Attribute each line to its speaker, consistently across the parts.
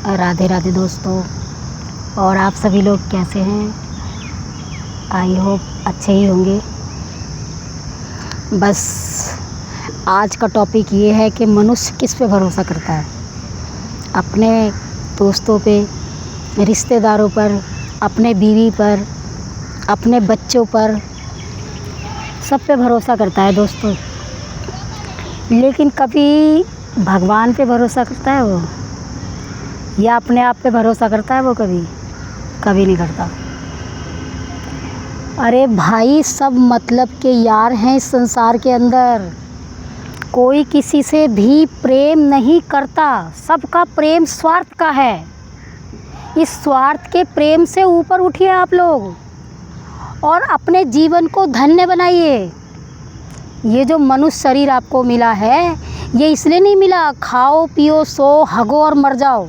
Speaker 1: राधे राधे दोस्तों। और आप सभी लोग कैसे हैं? आई होप अच्छे ही होंगे। बस आज का टॉपिक ये है कि मनुष्य किस पे भरोसा करता है। अपने दोस्तों पे, रिश्तेदारों पर, अपने बीवी पर, अपने बच्चों पर, सब पे भरोसा करता है दोस्तों। लेकिन कभी भगवान पे भरोसा करता है वो, या अपने आप पे भरोसा करता है वो? कभी नहीं करता। अरे भाई, सब मतलब के यार हैं इस संसार के अंदर। कोई किसी से भी प्रेम नहीं करता, सबका प्रेम स्वार्थ का है। इस स्वार्थ के प्रेम से ऊपर उठिए आप लोग और अपने जीवन को धन्य बनाइए। ये जो मनुष्य शरीर आपको मिला है, ये इसलिए नहीं मिला खाओ पियो सो हगो और मर जाओ।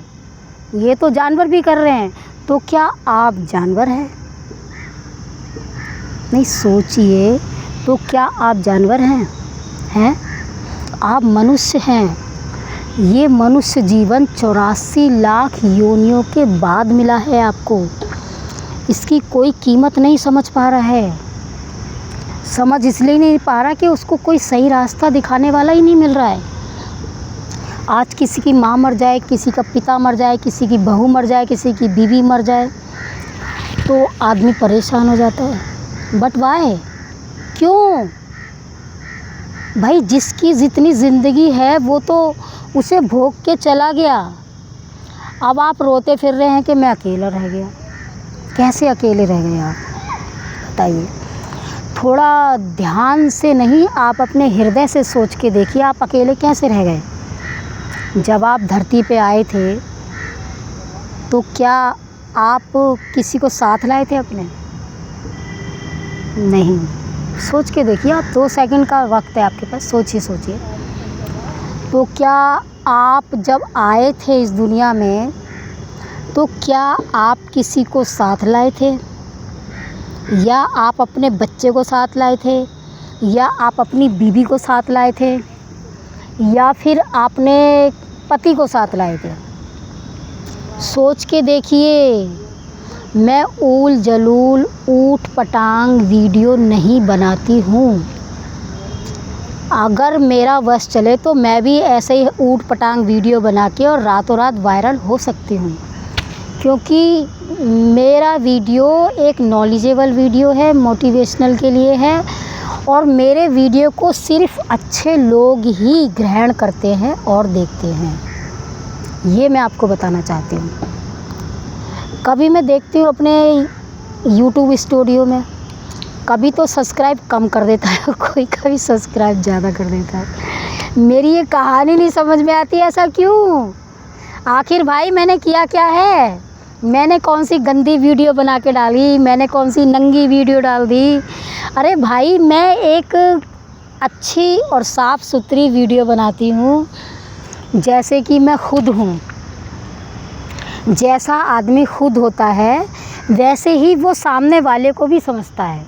Speaker 1: ये तो जानवर भी कर रहे हैं, तो क्या आप जानवर हैं? नहीं, सोचिए, तो क्या आप जानवर हैं? आप मनुष्य हैं। ये मनुष्य जीवन 84 लाख योनियों के बाद मिला है आपको। इसकी कोई कीमत नहीं समझ पा रहा है। समझ इसलिए नहीं पा रहा कि उसको कोई सही रास्ता दिखाने वाला ही नहीं मिल रहा है। आज किसी की माँ मर जाए, किसी का पिता मर जाए, किसी की बहू मर जाए, किसी की बीवी मर जाए, तो आदमी परेशान हो जाता है। But why? क्यों भाई? जिसकी जितनी ज़िंदगी है वो तो उसे भोग के चला गया। अब आप रोते फिर रहे हैं कि मैं अकेला रह गया। कैसे अकेले रह गए आप, बताइए? थोड़ा ध्यान से नहीं, आप अपने हृदय से सोच के देखिए, आप अकेले कैसे रह गए? जब आप धरती पे आए थे तो क्या आप किसी को साथ लाए थे अपने? नहीं। सोच के देखिए आप, 2 सेकंड का वक्त है आपके पास, सोचिए। तो क्या आप जब आए थे इस दुनिया में, तो क्या आप किसी को साथ लाए थे? या आप अपने बच्चे को साथ लाए थे? या आप अपनी बीवी को साथ लाए थे? या फिर आपने पति को साथ लाए थे? सोच के देखिए। मैं ऊल जलूल ऊट पटांग वीडियो नहीं बनाती हूँ। अगर मेरा वश चले तो मैं भी ऐसे ही ऊट पटांग वीडियो बना के और रातों रात वायरल हो सकती हूँ, क्योंकि मेरा वीडियो एक नॉलेजेबल वीडियो है, मोटिवेशनल के लिए है, और मेरे वीडियो को सिर्फ अच्छे लोग ही ग्रहण करते हैं और देखते हैं। ये मैं आपको बताना चाहती हूँ। कभी मैं देखती हूँ अपने YouTube स्टूडियो में, कभी तो सब्सक्राइब कम कर देता है कोई, कभी सब्सक्राइब ज़्यादा कर देता है। मेरी ये कहानी नहीं समझ में आती, ऐसा क्यों? आखिर भाई मैंने किया क्या है? मैंने कौन सी गंदी वीडियो बना के डाली? मैंने कौन सी नंगी वीडियो डाल दी? अरे भाई, मैं एक अच्छी और साफ़ सुथरी वीडियो बनाती हूँ, जैसे कि मैं खुद हूँ। जैसा आदमी खुद होता है वैसे ही वो सामने वाले को भी समझता है।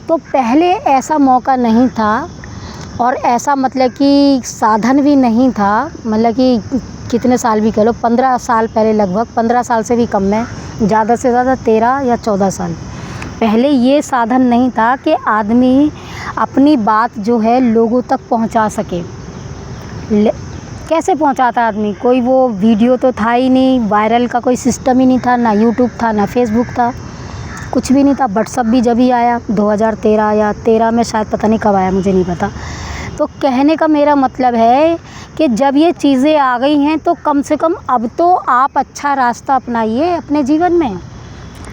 Speaker 1: तो पहले ऐसा मौका नहीं था, और ऐसा मतलब कि साधन भी नहीं था। मतलब कि कितने साल भी कह लो, 15 साल पहले, लगभग 15 साल से भी कम में, ज़्यादा से ज़्यादा 13 या 14 साल पहले ये साधन नहीं था कि आदमी अपनी बात जो है लोगों तक पहुंचा सके। कैसे पहुंचाता आदमी? कोई वो वीडियो तो था ही नहीं, वायरल का कोई सिस्टम ही नहीं था, ना यूट्यूब था, ना फेसबुक था, कुछ भी नहीं था। व्हाट्सअप भी जब ही आया 2013 या 13 में, शायद, पता नहीं कब आया, मुझे नहीं पता। तो कहने का मेरा मतलब है कि जब ये चीज़ें आ गई हैं तो कम से कम अब तो आप अच्छा रास्ता अपनाइए अपने जीवन में।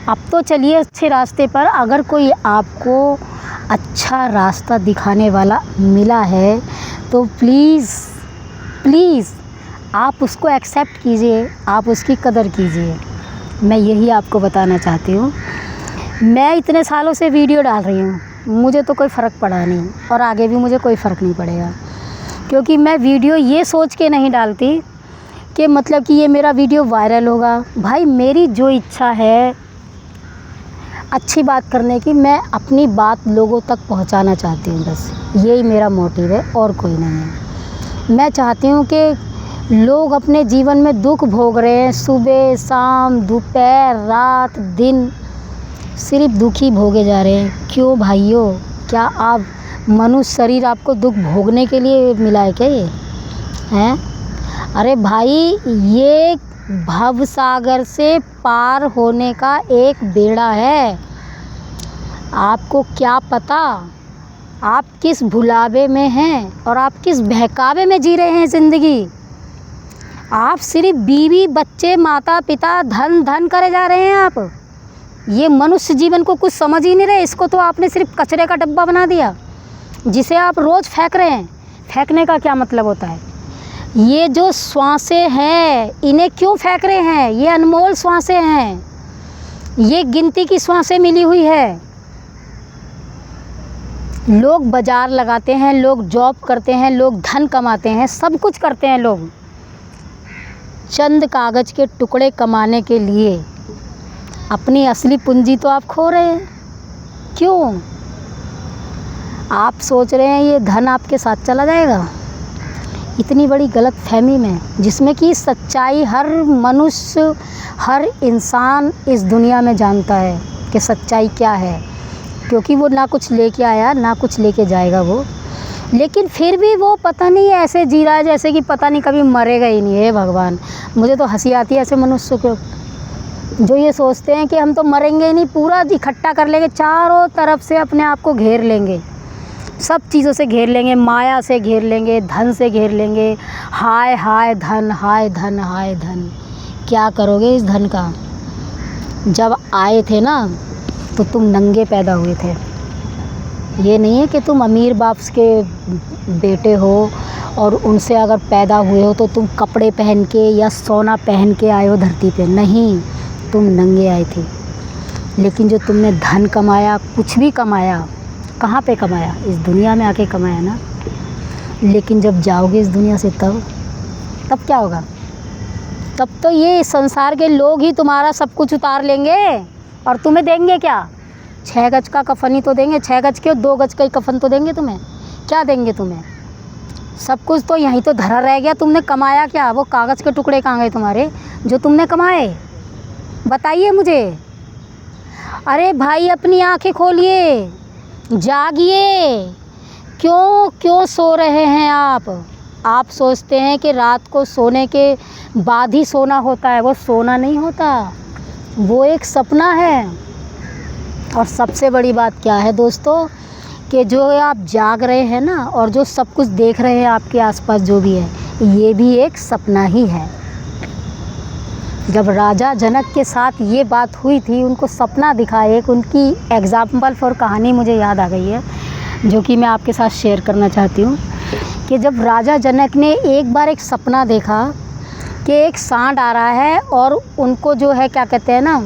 Speaker 1: अब तो चलिए अच्छे रास्ते पर। अगर कोई आपको अच्छा रास्ता दिखाने वाला मिला है तो प्लीज़ आप उसको एक्सेप्ट कीजिए, आप उसकी कदर कीजिए। मैं यही आपको बताना चाहती हूँ। मैं इतने सालों से वीडियो डाल रही हूँ, मुझे तो कोई फ़र्क पड़ा नहीं, और आगे भी मुझे कोई फ़र्क नहीं पड़ेगा, क्योंकि मैं वीडियो ये सोच के नहीं डालती कि मतलब कि ये मेरा वीडियो वायरल होगा। भाई, मेरी जो इच्छा है अच्छी बात करने की, मैं अपनी बात लोगों तक पहुंचाना चाहती हूँ, बस यही मेरा मोटिव है और कोई नहीं है। मैं चाहती हूँ कि लोग अपने जीवन में दुख भोग रहे हैं, सुबह शाम दोपहर रात दिन सिर्फ दुख ही भोगे जा रहे हैं। क्यों भाइयों, क्या आप मनुष्य शरीर आपको दुख भोगने के लिए मिला है क्या ये हैं? अरे भाई, ये भव सागर से पार होने का एक बेड़ा है। आपको क्या पता आप किस भुलावे में हैं और आप किस बहकावे में जी रहे हैं ज़िंदगी। आप सिर्फ बीवी बच्चे माता पिता धन धन करे जा रहे हैं। आप ये मनुष्य जीवन को कुछ समझ ही नहीं रहे। इसको तो आपने सिर्फ कचरे का डब्बा बना दिया जिसे आप रोज़ फेंक रहे हैं। फेंकने का क्या मतलब होता है? ये जो श्वासें हैं इन्हें क्यों फेंक रहे हैं? ये अनमोल श्वासें हैं, ये गिनती की श्वासें मिली हुई है। लोग बाज़ार लगाते हैं, लोग जॉब करते हैं, लोग धन कमाते हैं, सब कुछ करते हैं लोग चंद कागज़ के टुकड़े कमाने के लिए। अपनी असली पूंजी तो आप खो रहे हैं। क्यों? आप सोच रहे हैं ये धन आपके साथ चला जाएगा। इतनी बड़ी गलत फहमी में, जिसमें कि सच्चाई हर मनुष्य हर इंसान इस दुनिया में जानता है कि सच्चाई क्या है, क्योंकि वो ना कुछ लेके आया ना कुछ लेके जाएगा वो। लेकिन फिर भी वो पता नहीं ऐसे जी रहा है जैसे कि पता नहीं कभी मरेगा ही नहीं है। भगवान, मुझे तो हंसी आती है ऐसे मनुष्य को जो ये सोचते हैं कि हम तो मरेंगे ही नहीं, पूरा इकट्ठा कर लेंगे, चारों तरफ से अपने आप को घेर लेंगे, सब चीज़ों से घेर लेंगे, माया से घेर लेंगे, धन से घेर लेंगे। हाय हाय धन, हाय धन, हाय धन। क्या करोगे इस धन का? जब आए थे ना तो तुम नंगे पैदा हुए थे। ये नहीं है कि तुम अमीर बाप के बेटे हो और उनसे अगर पैदा हुए हो तो तुम कपड़े पहन के या सोना पहन के आए हो धरती पे। नहीं, तुम नंगे आए थे। लेकिन जो तुमने धन कमाया, कुछ भी कमाया, कहाँ पे कमाया? इस दुनिया में आके कमाया ना। लेकिन जब जाओगे इस दुनिया से तब क्या होगा? तब तो ये संसार के लोग ही तुम्हारा सब कुछ उतार लेंगे और तुम्हें देंगे क्या? 6 गज का कफन ही तो देंगे। 6 गज के 2 गज का ही कफन तो देंगे तुम्हें। क्या देंगे तुम्हें? सब कुछ तो यहीं तो धरा रह गया। तुमने कमाया क्या? वो कागज़ के टुकड़े कहाँ गए तुम्हारे जो तुमने कमाए? बताइए मुझे। अरे भाई, अपनी आंखें खोलिए, जागिए। क्यों सो रहे हैं आप सोचते हैं कि रात को सोने के बाद ही सोना होता है। वो सोना नहीं होता, वो एक सपना है। और सबसे बड़ी बात क्या है दोस्तों, कि जो आप जाग रहे हैं ना और जो सब कुछ देख रहे हैं आपके आसपास जो भी है, ये भी एक सपना ही है। जब राजा जनक के साथ ये बात हुई थी, उनको सपना दिखा, एक उनकी एग्जाम्पल फॉर कहानी मुझे याद आ गई है जो कि मैं आपके साथ शेयर करना चाहती हूँ। कि जब राजा जनक ने एक बार एक सपना देखा कि एक सांड आ रहा है और उनको जो है क्या कहते हैं ना,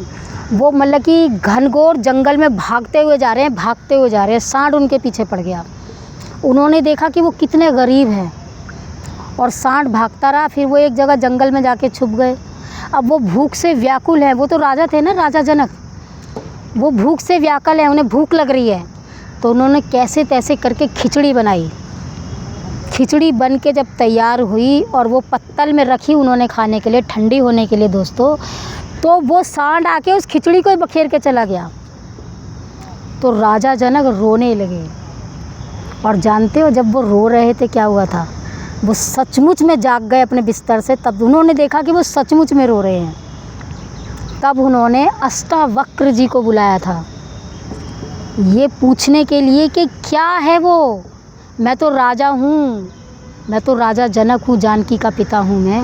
Speaker 1: वो मतलब कि घनघोर जंगल में भागते हुए जा रहे हैं। सांड उनके पीछे पड़ गया। उन्होंने देखा कि वो कितने गरीब हैं और सांड भागता रहा। फिर वो एक जगह जंगल में जाके छुप गए। अब वो भूख से व्याकुल है। वो तो राजा थे ना, राजा जनक, वो भूख से व्याकुल है, उन्हें भूख लग रही है। तो उन्होंने कैसे तैसे करके खिचड़ी बनाई। खिचड़ी बन के जब तैयार हुई और वो पत्तल में रखी उन्होंने खाने के लिए, ठंडी होने के लिए दोस्तों, तो वो सांड आके उस खिचड़ी को बखेर के चला गया। तो राजा जनक रोने लगे। और जानते हो जब वो रो रहे थे क्या हुआ था? वो सचमुच में जाग गए अपने बिस्तर से। तब उन्होंने देखा कि वो सचमुच में रो रहे हैं। तब उन्होंने अष्टावक्र जी को बुलाया था ये पूछने के लिए कि क्या है वो। मैं तो राजा हूँ, मैं तो राजा जनक हूँ, जानकी का पिता हूँ मैं,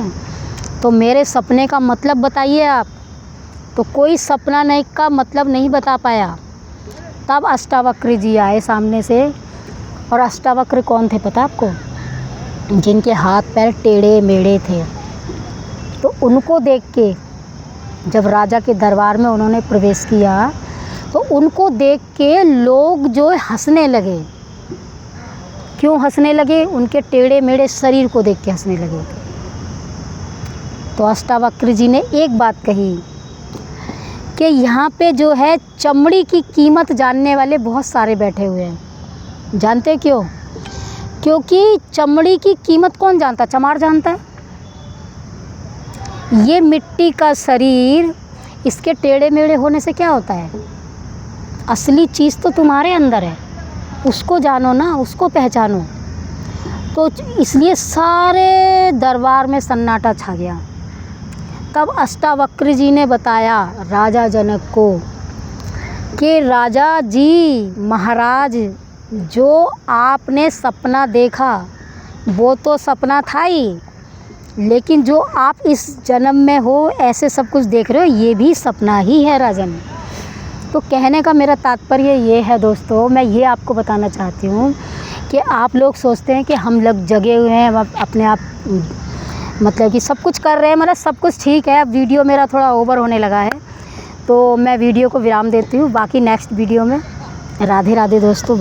Speaker 1: तो मेरे सपने का मतलब बताइए आप। तो कोई सपना नहीं का मतलब नहीं बता पाया। तब अष्टावक्र जी आए सामने से। और अष्टावक्र कौन थे पता आपको? जिनके हाथ पैर टेढ़े मेढ़े थे। तो उनको देख के जब राजा के दरबार में उन्होंने प्रवेश किया तो उनको देख के लोग जो हंसने लगे। क्यों हंसने लगे? उनके टेढ़े मेढ़े शरीर को देख के हंसने लगे। तो अष्टावक्र जी ने एक बात कही कि यहाँ पे जो है चमड़ी की कीमत जानने वाले बहुत सारे बैठे हुए हैं। जानते क्यों? क्योंकि चमड़ी की कीमत कौन जानता? चमार जानता है। ये मिट्टी का शरीर, इसके टेढ़े मेढ़े होने से क्या होता है? असली चीज़ तो तुम्हारे अंदर है, उसको जानो ना, उसको पहचानो। तो इसलिए सारे दरबार में सन्नाटा छा गया। तब अष्टावक्र जी ने बताया राजा जनक को कि राजा जी, महाराज, जो आपने सपना देखा वो तो सपना था ही, लेकिन जो आप इस जन्म में हो, ऐसे सब कुछ देख रहे हो, ये भी सपना ही है राजन। तो कहने का मेरा तात्पर्य ये है दोस्तों, मैं ये आपको बताना चाहती हूँ कि आप लोग सोचते हैं कि हम लोग जगे हुए हैं, अपने आप मतलब कि सब कुछ कर रहे हैं, मतलब सब कुछ ठीक है। अब वीडियो मेरा थोड़ा ओवर होने लगा है, तो मैं वीडियो को विराम देती हूँ। बाकी नेक्स्ट वीडियो में। राधे राधे दोस्तों।